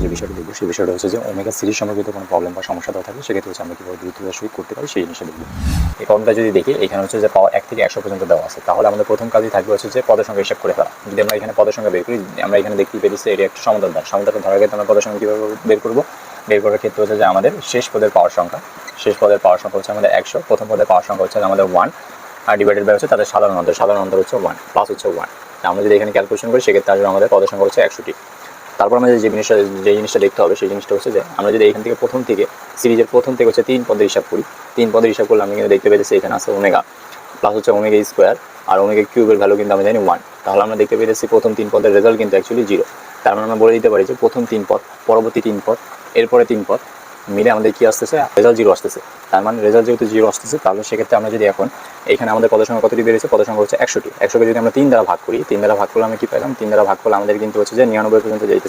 যে বিষয়টা দেখবো সেই বিষয়টা হচ্ছে যে ওমেগা সিরিজ সম্পর্কিত কোনো প্রবলেম বা সমস্যা দেওয়া থাকে সেক্ষেত্রে হচ্ছে আমরা কীভাবে দ্রুততার সহিত করতে পারি সেই জিনিসটা দেখবো। এই প্রবলেমটা যদি দেখি এখানে হচ্ছে যে পাওয়ার 1 থেকে 100 পর্যন্ত দেওয়া আছে, তাহলে আমাদের প্রথম কাজই থাকবে হচ্ছে যে পদের সংখ্যা হিসাব করে ফেলা। যদি আমরা এখানে পদের সংখ্যা বের করি, আমরা এখানে দেখতেই পেরেছি এটি একটা সমান্তরাল সমান্তরাল ধরার ক্ষেত্রে আমরা পদের সংখ্যা কীভাবে বের করবো, বের করার ক্ষেত্রে হচ্ছে যে আমাদের শেষ পদের পাওয়ার সংখ্যা হচ্ছে আমাদের 100, প্রথম পদের পাওয়ার সংখ্যা হচ্ছে আমাদের 1 আর ডিভাইডেড বাই হচ্ছে তাদের সাধারণ অন্তর হচ্ছে 1 প্লাস হচ্ছে 1। আমরা যদি এখানে ক্যালকুলেশন করি সেক্ষেত্রে আসলে আমাদের পদের সংখ্যা হচ্ছে 100টি। তারপর আমাদের যে জিনিসটা দেখতে হবে সেই জিনিসটা হচ্ছে যে আমরা যদি এখান থেকে প্রথম থেকে সিরিজের প্রথম থেকে হচ্ছে 3 পদের হিসাব করি, 3 পদের হিসাব করলে আমি কিন্তু দেখতে পেয়েছি এখানে আছে ওমেগা প্লাস হচ্ছে ওমেগা স্কোয়ার আর ওমেগা কিউবের ভ্যালু কিন্তু আমি জানি 1। তাহলে আমরা দেখতে পেয়েছি প্রথম 3 পদের রেজাল্ট কিন্তু অ্যাকচুয়ালি 0। তার মানে আমরা বলে দিতে পারি যে প্রথম 3 পদ, পরবর্তী 3 পদ, এরপরে 3 পদ মিলে আমাদের কি আসতেছে, রেজাল্ট 0 আসতেছে। তার মানে রেজাল্ট যেহেতু 0 আসতেছে, তাহলে সেক্ষেত্রে আমরা যদি এখন এখানে আমাদের পদের সংখ্যা কতটি বেড়েছে, পদের সংখ্যা হচ্ছে 100টি। 100কে যদি আমরা 3 দ্বারা ভাগ করি, 3 দ্বারা ভাগ করলে আমি কি পেলাম, 3 দ্বারা ভাগ করলে আমাদের কিন্তু হচ্ছে যে 99 পর্যন্ত যাইতেছে।